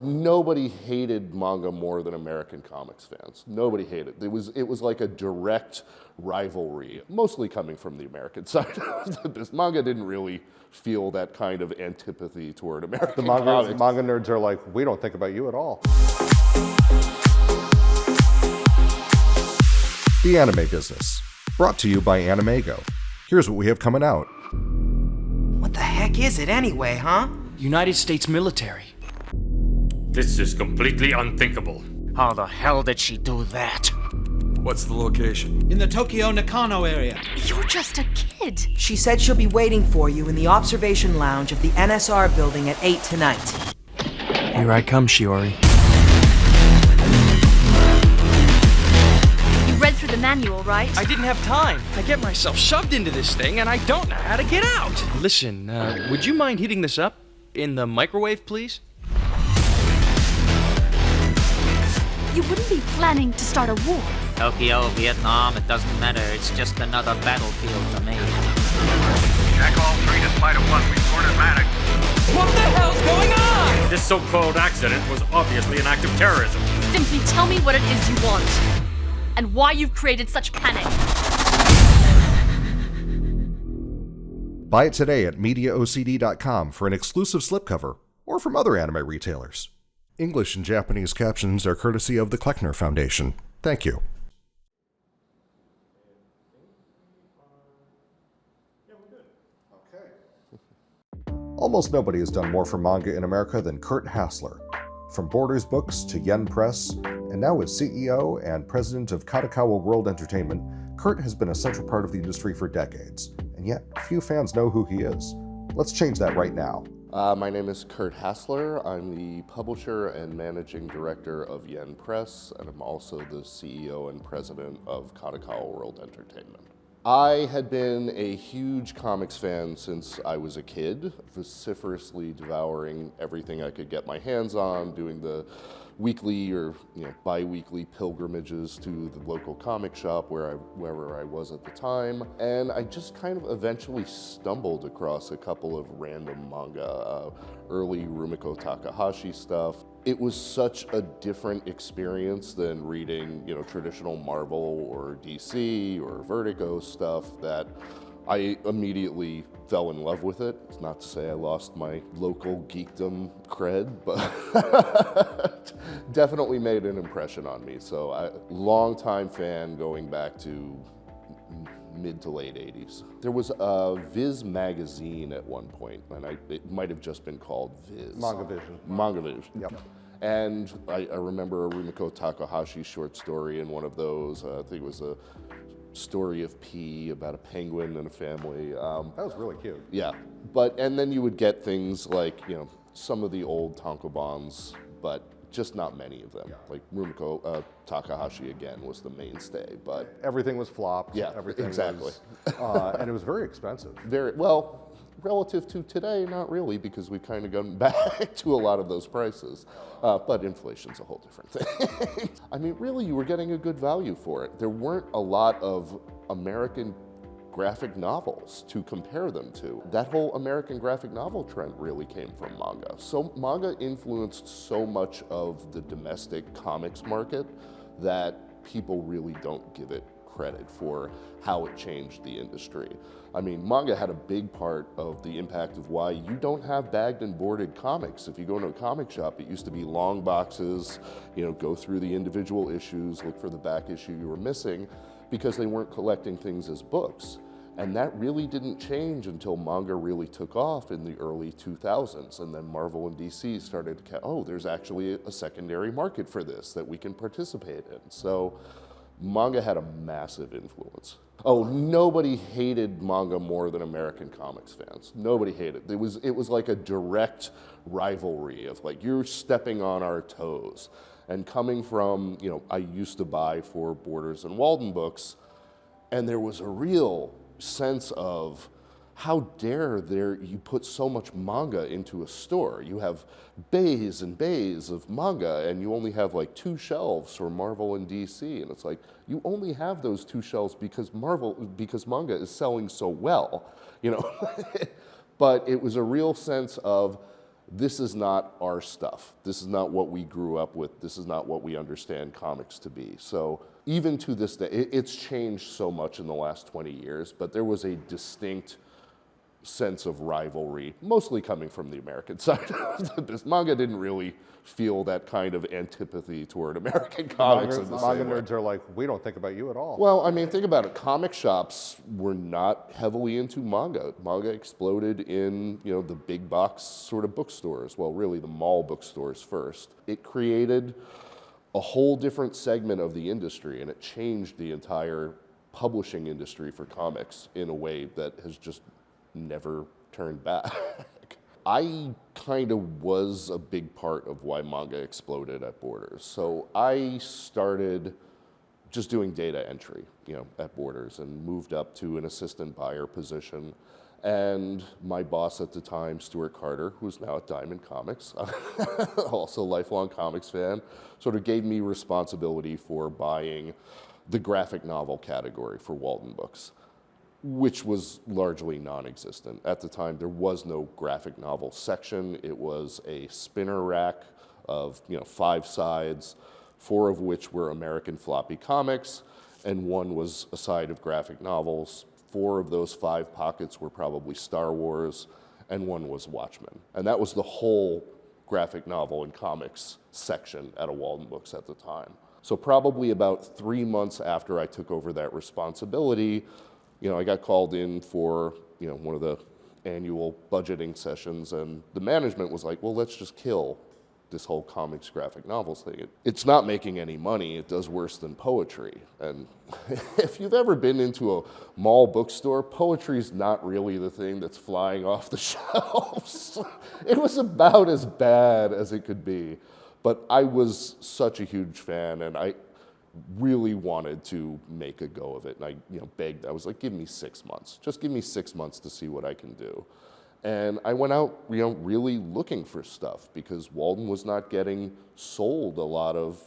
Nobody hated manga more than American comics fans. Nobody hated it. It was like a direct rivalry, mostly coming from the American side of this. Manga didn't really feel that kind of antipathy toward American comics. Manga nerds are like, we don't think about you at all. The Anime Business, brought to you by Animego. Here's what we have coming out. What the heck is it anyway, huh? United States military. This is completely unthinkable. How the hell did she do that? What's the location? In the Tokyo Nakano area. You're just a kid. She said she'll be waiting for you in the observation lounge of the NSR building at 8 tonight. Here I come, Shiori. You read through the manual, right? I didn't have time. I get myself shoved into this thing and I don't know how to get out. Listen, would you mind heating this up in the microwave, please? You wouldn't be planning to start a war. Tokyo, Vietnam, it doesn't matter. It's just another battlefield to me. Check all 3 to Flight of 1. Reported Maddox. What the hell's going on? This so-called accident was obviously an act of terrorism. Simply tell me what it is you want. And why you've created such panic. Buy it today at MediaOCD.com for an exclusive slipcover, or from other anime retailers. English and Japanese captions are courtesy of the Kleckner Foundation. Thank you. Almost nobody has done more for manga in America than Kurt Hassler. From Borders Books to Yen Press, and now as CEO and president of Kadokawa World Entertainment, Kurt has been a central part of the industry for decades, and yet few fans know who he is. Let's change that right now. My name is Kurt Hassler. I'm the publisher and managing director of Yen Press, and I'm also the CEO and president of Kadokawa World Entertainment. I had been a huge comics fan since I was a kid, vociferously devouring everything I could get my hands on, doing the weekly or bi-weekly pilgrimages to the local comic shop wherever I was at the time, and I just kind of eventually stumbled across a couple of random manga, early Rumiko Takahashi stuff. It was such a different experience than reading, traditional Marvel or DC or Vertigo stuff that I immediately fell in love with it. It's not to say I lost my local geekdom cred, but definitely made an impression on me. So long-time fan going back to mid to late 80s. There was a Viz magazine at one point, and it might have just been called Viz. Manga Vision. Manga Vision. Yep. And I remember a Rumiko Takahashi short story in one of those. I think it was a story of P about a penguin and a family. That was really cute. Yeah, and then you would get things like, some of the old tankobons, but just not many of them. Yeah. Like Rumiko Takahashi again was the mainstay, but everything was flopped. Yeah, everything exactly. And it was very expensive. Very well. Relative to today, not really, because we've kind of gone back to a lot of those prices. But inflation's a whole different thing. I mean, really, you were getting a good value for it. There weren't a lot of American graphic novels to compare them to. That whole American graphic novel trend really came from manga. So manga influenced so much of the domestic comics market that people really don't give it credit for how it changed the industry. I mean, manga had a big part of the impact of why you don't have bagged and boarded comics. If you go into a comic shop, it used to be long boxes, go through the individual issues, look for the back issue you were missing, because they weren't collecting things as books. And that really didn't change until manga really took off in the early 2000s. And then Marvel and DC started to there's actually a secondary market for this that we can participate in. So manga had a massive influence. Oh, nobody hated manga more than American comics fans. Nobody hated it. It was like a direct rivalry of like, you're stepping on our toes. And coming from, I used to buy for Borders and Walden books, and there was a real sense of how dare you put so much manga into a store. You have bays and bays of manga, and you only have like 2 shelves for Marvel and DC, and it's like, you only have those 2 shelves because manga is selling so well, But it was a real sense of this is not our stuff. This is not what we grew up with. This is not what we understand comics to be. So even to this day, it's changed so much in the last 20 years, but there was a distinct sense of rivalry, mostly coming from the American side of the business. Manga didn't really feel that kind of antipathy toward American comics. The manga nerds are like, we don't think about you at all. Well, I mean, think about it. Comic shops were not heavily into manga. Manga exploded in, the big box sort of bookstores. Well, really the mall bookstores first. It created a whole different segment of the industry, and it changed the entire publishing industry for comics in a way that has just never turned back. I kind of was a big part of why manga exploded at Borders. So I started just doing data entry, at Borders, and moved up to an assistant buyer position. And my boss at the time, Stuart Carter, who's now at Diamond Comics, also a lifelong comics fan, sort of gave me responsibility for buying the graphic novel category for Walden Books, which was largely non-existent. At the time, there was no graphic novel section. It was a spinner rack of 5 sides, 4 of which were American floppy comics, and 1 was a side of graphic novels. 4 of those 5 pockets were probably Star Wars, and 1 was Watchmen. And that was the whole graphic novel and comics section at a Walden Books at the time. So probably about 3 months after I took over that responsibility, I got called in for, one of the annual budgeting sessions, and the management was like, well, let's just kill this whole comics graphic novels thing. It's not making any money. It does worse than poetry. And if you've ever been into a mall bookstore, poetry's not really the thing that's flying off the shelves. It was about as bad as it could be. But I was such a huge fan, and I really wanted to make a go of it. And I begged. I was like, give me 6 months. Just give me 6 months to see what I can do. And I went out, really looking for stuff, because Walden was not getting sold a lot of,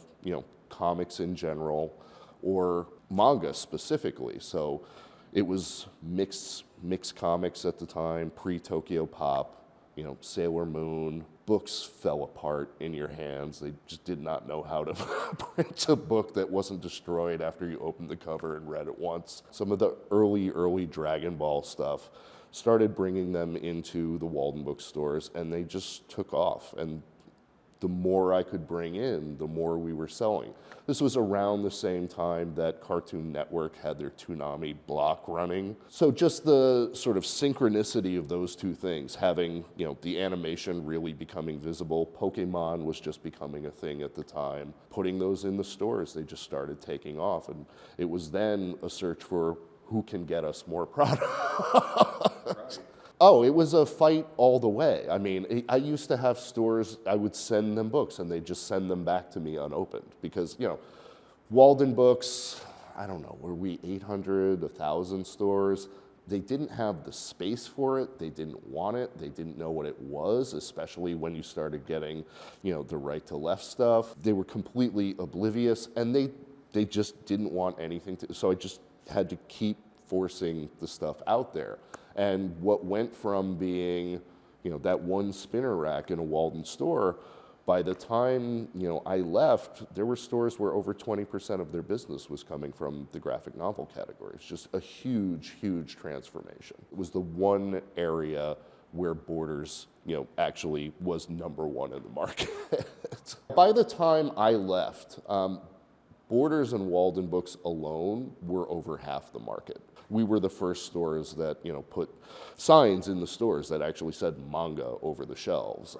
comics in general or manga specifically. So it was mixed comics at the time, pre-Tokyo Pop, Sailor Moon. Books fell apart in your hands. They just did not know how to print a book that wasn't destroyed after you opened the cover and read it once. Some of the early Dragon Ball stuff started bringing them into the Walden bookstores, and they just took off. And the more I could bring in, the more we were selling. This was around the same time that Cartoon Network had their Toonami block running. So just the sort of synchronicity of those two things, having, the animation really becoming visible. Pokemon was just becoming a thing at the time. Putting those in the stores, they just started taking off. And it was then a search for who can get us more product. Right. Oh, it was a fight all the way. I mean, I used to have stores, I would send them books, and they'd just send them back to me unopened. Because, Walden Books, I don't know, were we 800, 1,000 stores? They didn't have the space for it. They didn't want it. They didn't know what it was, especially when you started getting, the right to left stuff. They were completely oblivious, and they just didn't want anything to, so I just had to keep forcing the stuff out there. And what went from being, that one spinner rack in a Walden store, by the time, I left, there were stores where over 20% of their business was coming from the graphic novel category. It's just a huge, huge transformation. It was the one area where Borders, actually was #1 in the market. By the time I left, Borders and Walden Books alone were over half the market. We were the first stores that put signs in the stores that actually said manga over the shelves.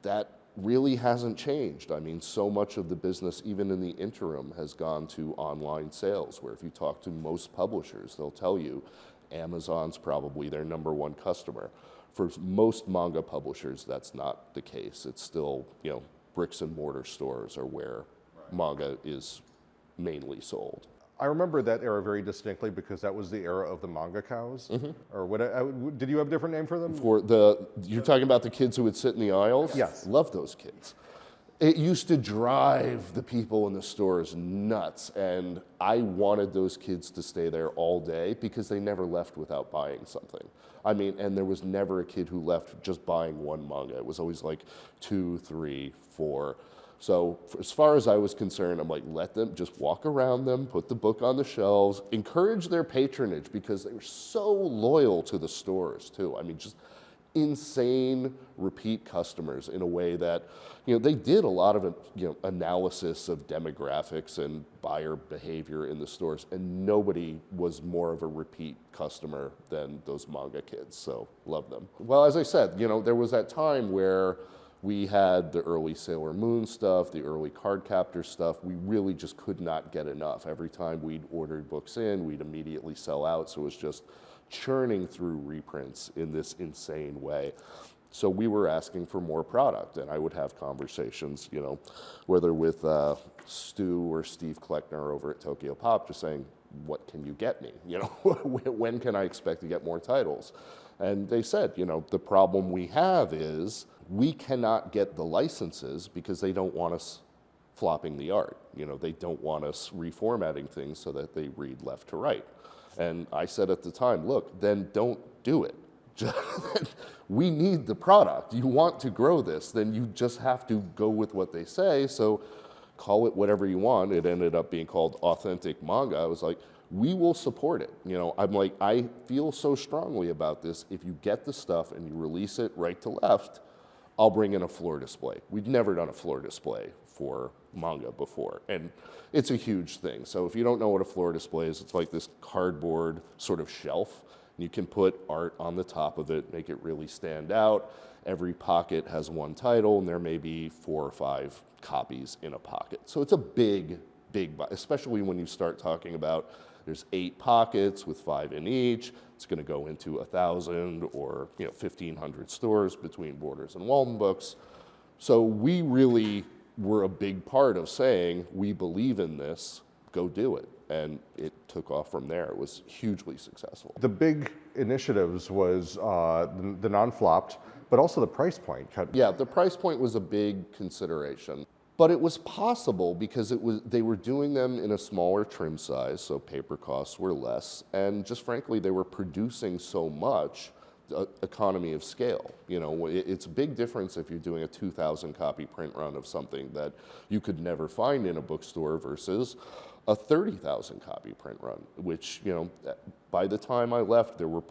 That really hasn't changed. I mean, so much of the business, even in the interim, has gone to online sales, where if you talk to most publishers, they'll tell you Amazon's probably their #1 customer. For most manga publishers, that's not the case. It's still, bricks and mortar stores are where manga is mainly sold. I remember that era very distinctly because that was the era of the manga cows. Mm-hmm. Or what? Did you have a different name for them? You're talking about the kids who would sit in the aisles? Yes. Love those kids. It used to drive the people in the stores nuts, and I wanted those kids to stay there all day because they never left without buying something. I mean, and there was never a kid who left just buying one manga. It was always like 2, 3, 4. So as far as I was concerned, I'm like, let them just walk around them, put the book on the shelves, encourage their patronage because they were so loyal to the stores too. I mean, just insane repeat customers in a way that, they did a lot of, analysis of demographics and buyer behavior in the stores, and nobody was more of a repeat customer than those manga kids, so love them. Well, as I said, there was that time where we had the early Sailor Moon stuff, the early Cardcaptor stuff. We really just could not get enough. Every time we'd ordered books in, we'd immediately sell out, so it was just churning through reprints in this insane way. So we were asking for more product, and I would have conversations, whether with Stu or Steve Kleckner over at Tokyo Pop, just saying, what can you get me? When can I expect to get more titles? And they said, the problem we have is we cannot get the licenses because they don't want us flopping the art. They don't want us reformatting things so that they read left to right. And I said at the time, look, then don't do it. We need the product. You want to grow this, then you just have to go with what they say. So call it whatever you want. It ended up being called Authentic Manga. I was like, we will support it. I'm like, I feel so strongly about this. If you get the stuff and you release it right to left, I'll bring in a floor display. We'd never done a floor display for manga before, and it's a huge thing. So if you don't know what a floor display is, it's like this cardboard sort of shelf. You can put art on the top of it, make it really stand out. Every pocket has one title, and there may be 4 or 5 copies in a pocket. So it's a big, especially when you start talking about there's 8 pockets with 5 in each. It's going to go into 1,000 or 1,500 stores between Borders and Walden Books. So we really were a big part of saying, we believe in this, go do it. And it took off from there. It was hugely successful. The big initiatives was the non-flopped, but also the price point. Yeah, the price point was a big consideration. But it was possible because they were doing them in a smaller trim size, so paper costs were less, and just frankly, they were producing so much, economy of scale. It's a big difference if you're doing a 2,000 copy print run of something that you could never find in a bookstore versus a 30,000 copy print run, which, by the time I left, there were,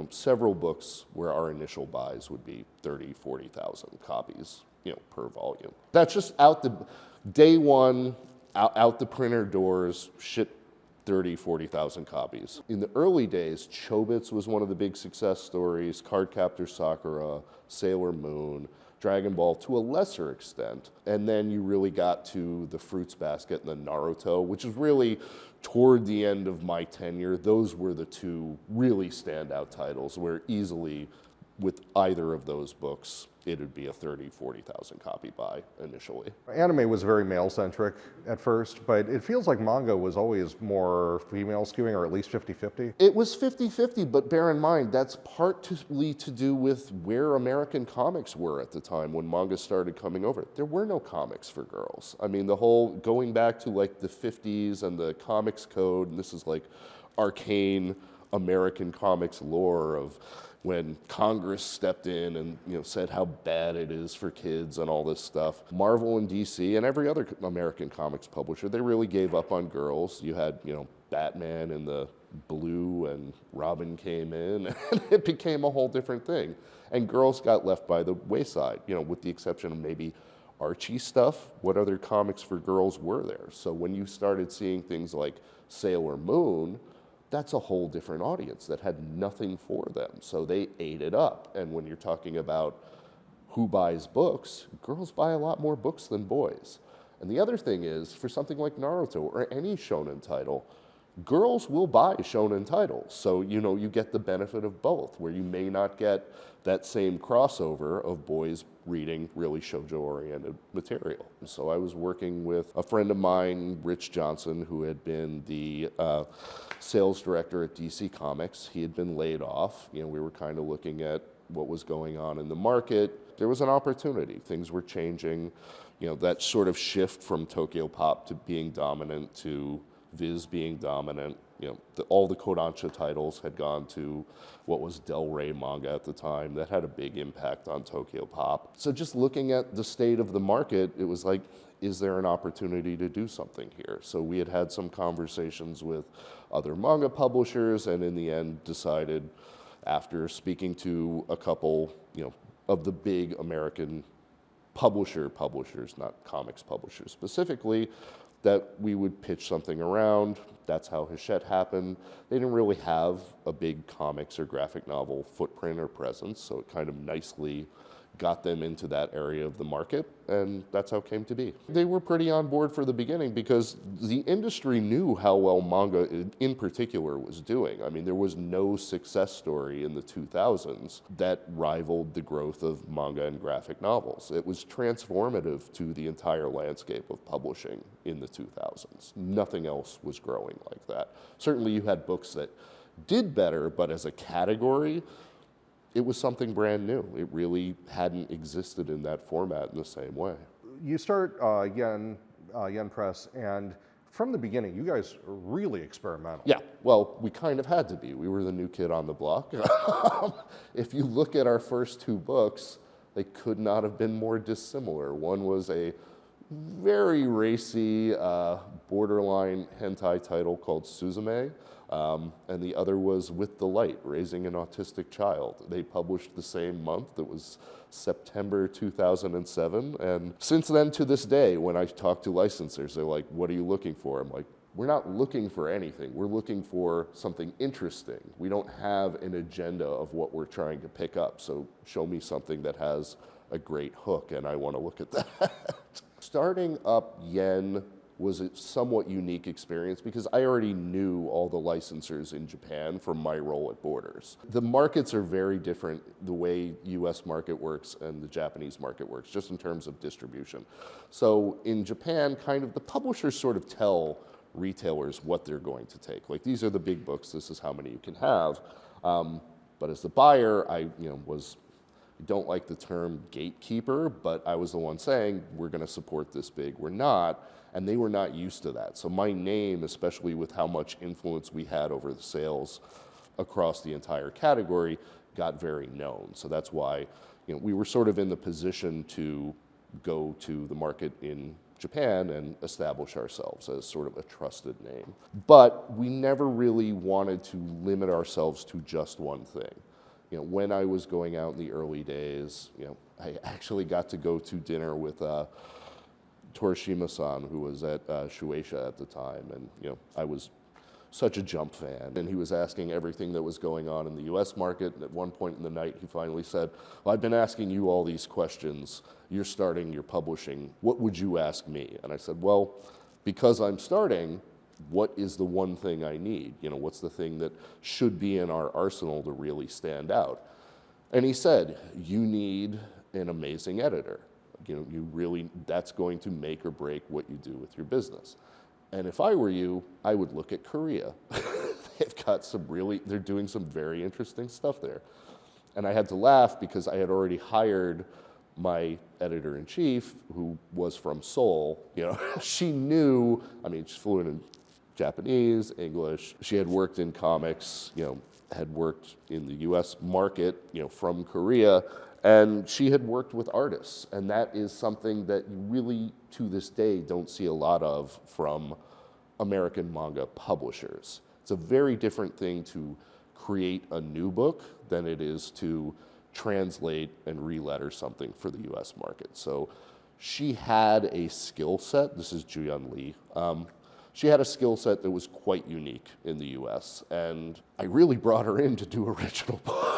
several books where our initial buys would be 30, 40,000 copies. Per volume. That's just out the day one, out the printer doors, ship 30, 40,000 copies. In the early days, Chobits was one of the big success stories, Cardcaptor Sakura, Sailor Moon, Dragon Ball to a lesser extent. And then you really got to the Fruits Basket and the Naruto, which is really toward the end of my tenure. Those were the 2 really standout titles where easily with either of those books, it would be a 30, 40,000 copy buy initially. Anime was very male-centric at first, but it feels like manga was always more female skewing, or at least 50-50. It was 50-50, but bear in mind, that's partly to do with where American comics were at the time when manga started coming over. There were no comics for girls. I mean, the whole, going back to like the 50s and the comics code, and this is like arcane American comics lore of when Congress stepped in and said how bad it is for kids and all this stuff. Marvel and DC and every other American comics publisher, they really gave up on girls. You had Batman in the blue and Robin came in and it became a whole different thing. And girls got left by the wayside, with the exception of maybe Archie stuff. What other comics for girls were there? So when you started seeing things like Sailor Moon, that's a whole different audience that had nothing for them. So they ate it up. And when you're talking about who buys books, girls buy a lot more books than boys. And the other thing is, for something like Naruto or any shonen title, girls will buy shonen titles. So, you get the benefit of both, where you may not get that same crossover of boys reading really shoujo-oriented material. So I was working with a friend of mine, Rich Johnson, who had been the sales director at DC Comics. He had been laid off. We were kind of looking at what was going on in the market. There was an opportunity. Things were changing. that sort of shift from Tokyo Pop to being dominant to Viz being dominant. All the Kodansha titles had gone to what was Del Rey Manga at the time. That had a big impact on Tokyo Pop. So just looking at the state of the market, it was like, is there an opportunity to do something here? So we had some conversations with other manga publishers, and in the end decided, after speaking to a couple, of the big American publishers, not comics publishers specifically, that we would pitch something around. That's how Hachette happened. They didn't really have a big comics or graphic novel footprint or presence, so it kind of nicely got them into that area of the market, and that's how it came to be. They were pretty on board for the beginning because the industry knew how well manga in particular was doing. I mean, there was no success story in the 2000s that rivaled the growth of manga and graphic novels. It was transformative to the entire landscape of publishing in the 2000s. Nothing else was growing like that. Certainly you had books that did better, but as a category, it was something brand new. It really hadn't existed in that format in the same way. You start Yen Press, and from the beginning, you guys are really experimental. Yeah, well, we kind of had to be. We were the new kid on the block. If you look at our first two books, they could not have been more dissimilar. One was a very racy, borderline hentai title called Suzume. And the other was With the Light, Raising an Autistic Child. They published the same month. It was September 2007. And since then to this day, when I talk to licensors, they're like, what are you looking for? I'm like, we're not looking for anything. We're looking for something interesting. We don't have an agenda of what we're trying to pick up. So show me something that has a great hook, and I want to look at that. Starting up Yen was a somewhat unique experience because I already knew all the licensors in Japan from my role at Borders. The markets are very different, the way US market works and the Japanese market works, just in terms of distribution. So in Japan, kind of the publishers sort of tell retailers what they're going to take. Like, these are the big books, this is how many you can have. But as the buyer, I don't like the term gatekeeper, but I was the one saying, we're gonna support this big, we're not. And they were not used to that. So my name, especially with how much influence we had over the sales across the entire category, got very known. So that's why we were sort of in the position to go to the market in Japan and establish ourselves as sort of a trusted name. But we never really wanted to limit ourselves to just one thing. When I was going out in the early days, I actually got to go to dinner with Torishima-san, who was at Shueisha at the time, and I was such a Jump fan, and he was asking everything that was going on in the US market, and at one point in the night he finally said, well, I've been asking you all these questions, you're starting, you're publishing, what would you ask me? And I said, well, because I'm starting, what is the one thing I need? What's the thing that should be in our arsenal to really stand out? And he said, you need an amazing editor. That's going to make or break what you do with your business. And if I were you, I would look at Korea. They're doing some very interesting stuff there. And I had to laugh because I had already hired my editor-in-chief, who was from Seoul. She knew, she's fluent in Japanese, English. She had worked in comics, had worked in the US market, from Korea. And she had worked with artists, and that is something that you really, to this day, don't see a lot of from American manga publishers. It's a very different thing to create a new book than it is to translate and re-letter something for the US market. So she had a skill set, this is Ju-Yun Lee, she had a skill set that was quite unique in the US, and I really brought her in to do original books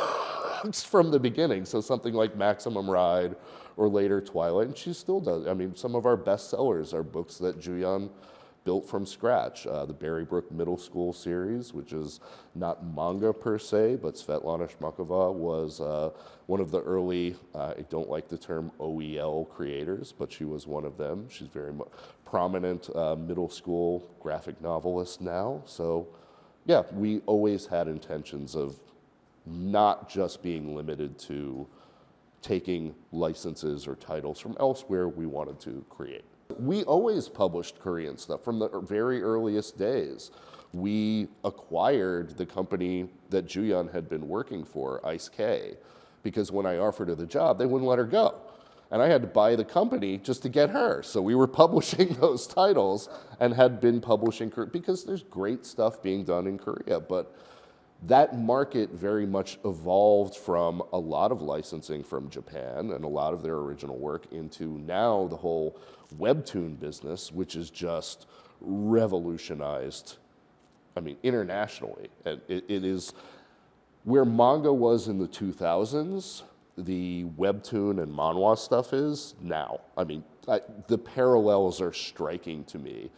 from the beginning. So something like Maximum Ride or later Twilight, and she still does. Some of our best sellers are books that Ju-Yun built from scratch. The Berrybrook Middle School series, which is not manga per se, but Svetlana Shmakova was one of the early, I don't like the term OEL creators, but she was one of them. She's very prominent middle school graphic novelist now. So yeah, we always had intentions of not just being limited to taking licenses or titles from elsewhere we wanted to create. We always published Korean stuff from the very earliest days. We acquired the company that Juyeon had been working for, Ice K, because when I offered her the job, they wouldn't let her go. And I had to buy the company just to get her. So we were publishing those titles and had been publishing, because there's great stuff being done in Korea. But that market very much evolved from a lot of licensing from Japan and a lot of their original work into now the whole webtoon business, which is just revolutionized, I mean, internationally. And it is where manga was in the 2000s, the webtoon and manhwa stuff is now. I mean, the parallels are striking to me.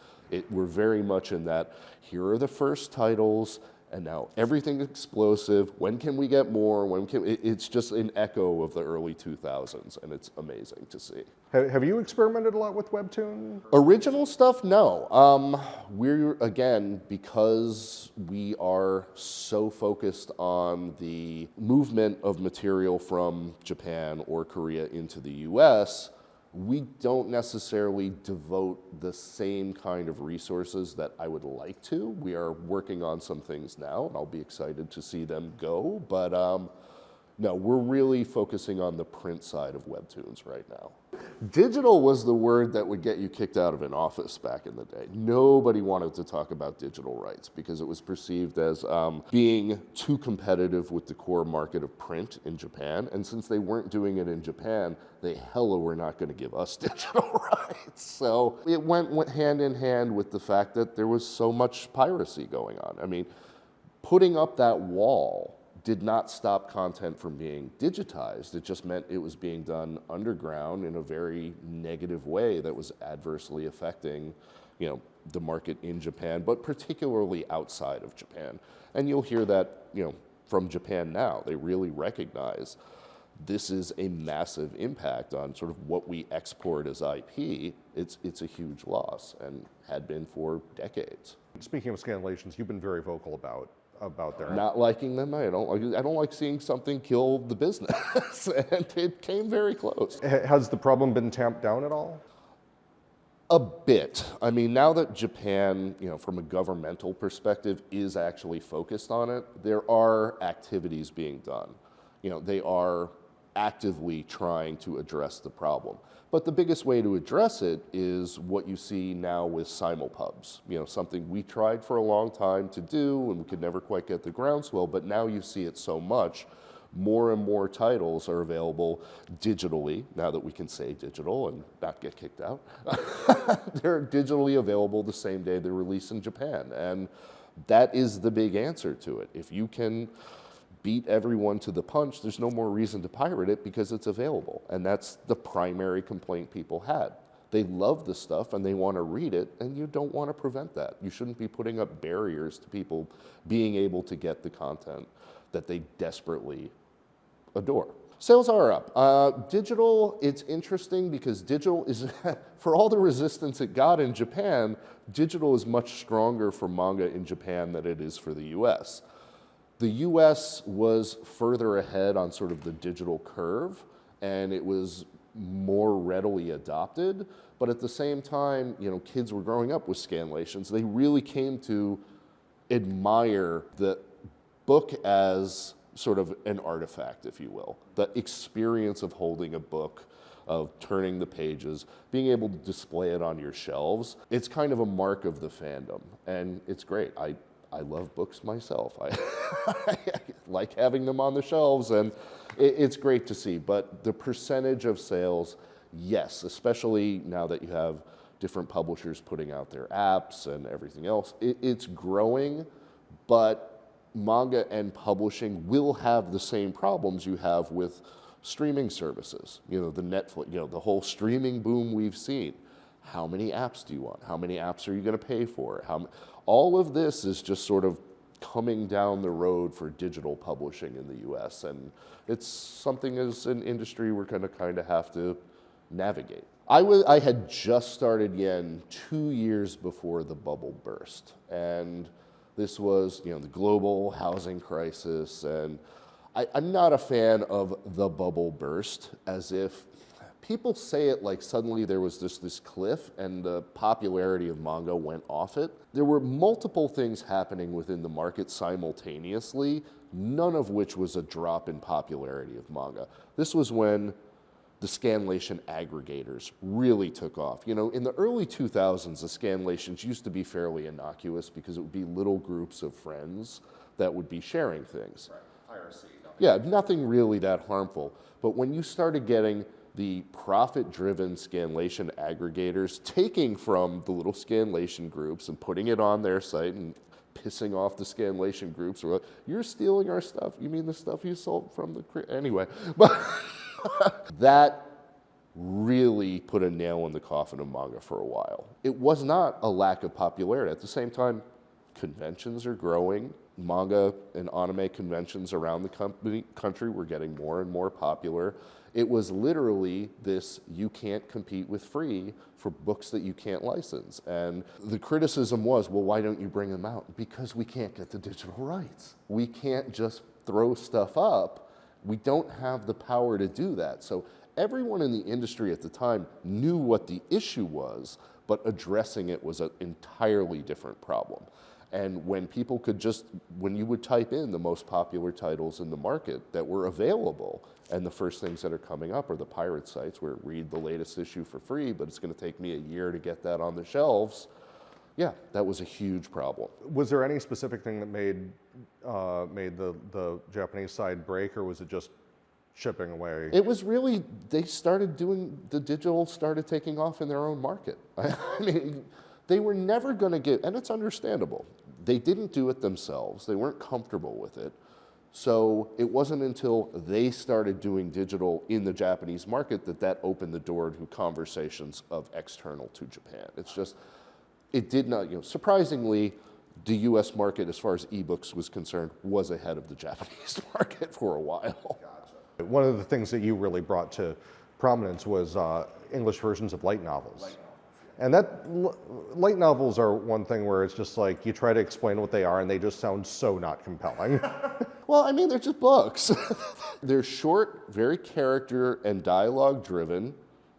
We're very much in that, here are the first titles, and now everything explosive. When can we get more? It's just an echo of the early 2000s, and it's amazing to see. Have you experimented a lot with webtoon? Original stuff, no. We're, again, because we are so focused on the movement of material from Japan or Korea into the US, we don't necessarily devote the same kind of resources that I would like to. We are working on some things now, and I'll be excited to see them go. But no, we're really focusing on the print side of webtoons right now. Digital was the word that would get you kicked out of an office back in the day. Nobody wanted to talk about digital rights because it was perceived as being too competitive with the core market of print in Japan. And since they weren't doing it in Japan, they hella were not going to give us digital rights. So it went hand in hand with the fact that there was so much piracy going on. I mean, putting up that wall did not stop content from being digitized. It just meant it was being done underground in a very negative way that was adversely affecting, the market in Japan, but particularly outside of Japan. And you'll hear that, from Japan now. They really recognize this is a massive impact on sort of what we export as IP. It's a huge loss and had been for decades. Speaking of scanlations, you've been very vocal about their not liking them. I don't like seeing something kill the business, and it came very close. Has the problem been tamped down at all? A bit. I mean, now that Japan, from a governmental perspective, is actually focused on it, there are activities being done. They are actively trying to address the problem. But the biggest way to address it is what you see now with simulpubs. Something we tried for a long time to do and we could never quite get the groundswell, but now you see it so much. More and more titles are available digitally, now that we can say digital and not get kicked out. They're digitally available the same day they're released in Japan. And that is the big answer to it. If you can beat everyone to the punch, there's no more reason to pirate it because it's available. And that's the primary complaint people had. They love the stuff and they want to read it, and you don't want to prevent that. You shouldn't be putting up barriers to people being able to get the content that they desperately adore. Sales are up. Digital, it's interesting because digital is, for all the resistance it got in Japan, digital is much stronger for manga in Japan than it is for the US. The US was further ahead on sort of the digital curve, and it was more readily adopted. But at the same time, kids were growing up with scanlations. They really came to admire the book as sort of an artifact, if you will. The experience of holding a book, of turning the pages, being able to display it on your shelves. It's kind of a mark of the fandom, and it's great. I love books myself. I like having them on the shelves, and it's great to see. But the percentage of sales, yes, especially now that you have different publishers putting out their apps and everything else, it's growing, but manga and publishing will have the same problems you have with streaming services. The Netflix, the whole streaming boom we've seen. How many apps do you want? How many apps are you going to pay for? All of this is just sort of coming down the road for digital publishing in the US, and it's something as an industry we're going to kind of have to navigate. I had just started Yen 2 years before the bubble burst, and this was the global housing crisis, and I'm not a fan of the bubble burst, as if people say it like suddenly there was this cliff and the popularity of manga went off it. There were multiple things happening within the market simultaneously, none of which was a drop in popularity of manga. This was when the scanlation aggregators really took off. You know, in the early 2000s, the scanlations used to be fairly innocuous because it would be little groups of friends that would be sharing things. Right. Piracy. Yeah, nothing really that harmful. But when you started getting the profit-driven scanlation aggregators taking from the little scanlation groups and putting it on their site and pissing off the scanlation groups, or you're stealing our stuff. You mean the stuff you sold from the anyway? But that really put a nail in the coffin of manga for a while. It was not a lack of popularity. At the same time, conventions are growing. Manga and anime conventions around the country were getting more and more popular. It was literally this, you can't compete with free for books that you can't license. And the criticism was, well, why don't you bring them out? Because we can't get the digital rights. We can't just throw stuff up. We don't have the power to do that. So everyone in the industry at the time knew what the issue was, but addressing it was an entirely different problem. And when people could just, when you would type in the most popular titles in the market that were available, and the first things that are coming up are the pirate sites where read the latest issue for free, but it's going to take me a year to get that on the shelves. Yeah, that was a huge problem. Was there any specific thing that made the Japanese side break, or was it just shipping away? It was really, they started doing, the digital started taking off in their own market. I mean, they were never going to get, and it's understandable, they didn't do it themselves. They weren't comfortable with it. So it wasn't until they started doing digital in the Japanese market that opened the door to conversations of external to Japan. It's just, it did not, surprisingly, the US market, as far as ebooks was concerned, was ahead of the Japanese market for a while. Gotcha. One of the things that you really brought to prominence was English versions of light novels. And light novels are one thing where it's just like you try to explain what they are and they just sound so not compelling. Well, I mean, they're just books. They're short, very character and dialogue driven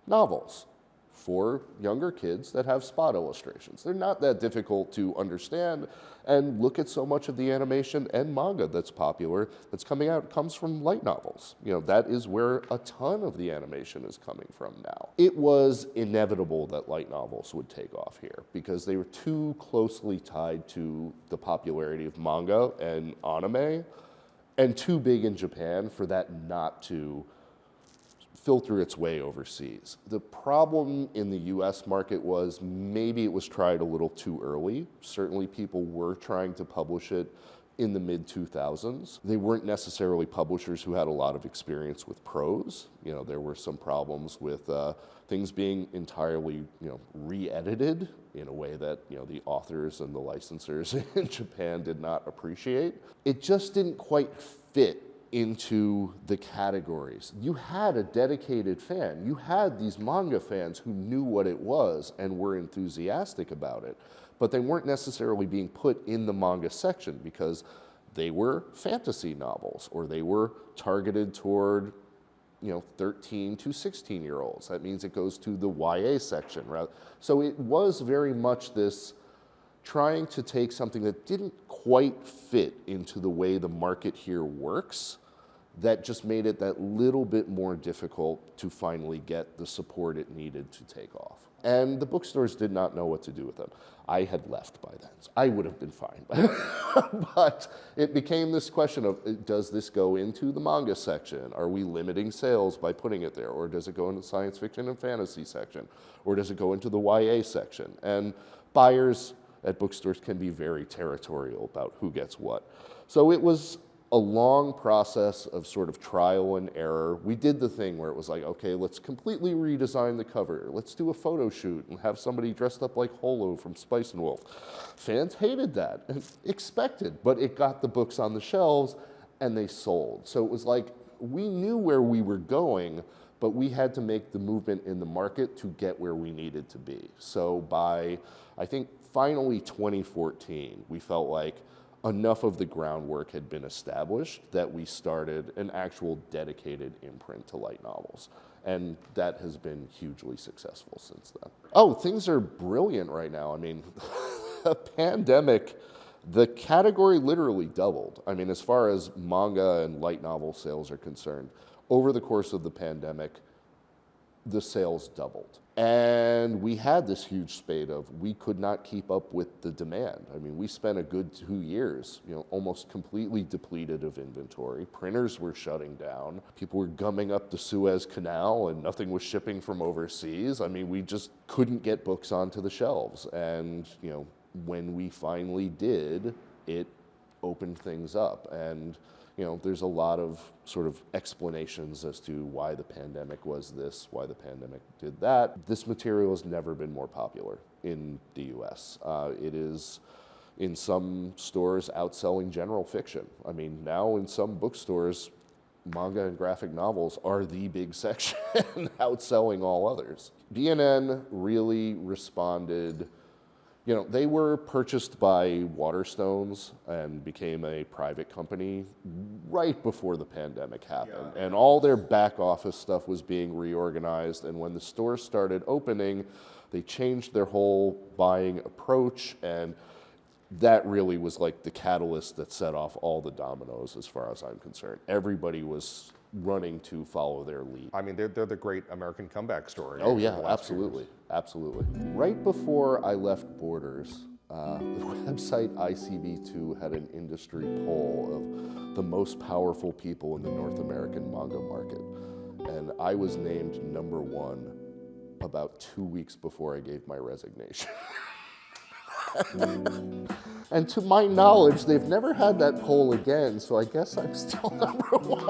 novels for younger kids that have spot illustrations. They're not that difficult to understand, and look at so much of the animation and manga that's popular that's coming out comes from light novels. That is where a ton of the animation is coming from now. It was inevitable that light novels would take off here because they were too closely tied to the popularity of manga and anime and too big in Japan for that not to filter its way overseas. The problem in the US market was maybe it was tried a little too early. Certainly people were trying to publish it in the mid-2000s. They weren't necessarily publishers who had a lot of experience with prose. There were some problems with things being entirely, re-edited in a way that, the authors and the licensors in Japan did not appreciate. It just didn't quite fit into the categories. You had a dedicated fan. You had these manga fans who knew what it was and were enthusiastic about it, but they weren't necessarily being put in the manga section because they were fantasy novels or they were targeted toward 13 to 16-year-olds. That means it goes to the YA section. Right? So it was very much this trying to take something that didn't quite fit into the way the market here works, that just made it that little bit more difficult to finally get the support it needed to take off. And the bookstores did not know what to do with them. I had left by then, so I would have been fine. But it became this question of, does this go into the manga section? Are we limiting sales by putting it there? Or does it go into the science fiction and fantasy section? Or does it go into the YA section? And buyers at bookstores can be very territorial about who gets what. So it was a long process of sort of trial and error. We did the thing where it was like, okay, let's completely redesign the cover. Let's do a photo shoot and have somebody dressed up like Holo from Spice and Wolf. Fans hated that, and expected, but it got the books on the shelves and they sold. So it was like, we knew where we were going, but we had to make the movement in the market to get where we needed to be. So by, I think, finally 2014, we felt like, enough of the groundwork had been established that we started an actual dedicated imprint to light novels. And that has been hugely successful since then. Oh, things are brilliant right now. I mean, a pandemic, the category literally doubled. I mean, as far as manga and light novel sales are concerned, over the course of the pandemic, the sales doubled. And we had this huge spate of, we could not keep up with the demand. I mean, we spent a good 2 years, almost completely depleted of inventory. Printers were shutting down. People were gumming up the Suez Canal and nothing was shipping from overseas. I mean, we just couldn't get books onto the shelves. And, when we finally did, it opened things up. And there's a lot of sort of explanations as to why the pandemic was this, why the pandemic did that. This material has never been more popular in the US. It is, in some stores, outselling general fiction. I mean, now in some bookstores, manga and graphic novels are the big section, outselling all others. BNN really responded. They were purchased by Waterstones and became a private company right before the pandemic happened. And all their back office stuff was being reorganized. And when the stores started opening, they changed their whole buying approach. And that really was like the catalyst that set off all the dominoes as far as I'm concerned. Everybody was running to follow their lead. I mean, they're the great American comeback story. Oh yeah, absolutely, absolutely. Right before I left Borders, the website ICB2 had an industry poll of the most powerful people in the North American manga market. And I was named #1 about 2 weeks before I gave my resignation. And to my knowledge, they've never had that poll again, so I guess I'm still #1.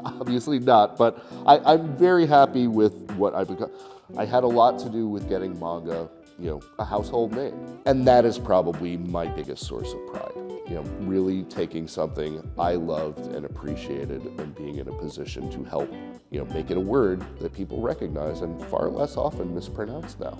Obviously not, but I'm very happy with what I've become. I had a lot to do with getting manga, a household name. And that is probably my biggest source of pride. Really taking something I loved and appreciated and being in a position to help, make it a word that people recognize and far less often mispronounce now.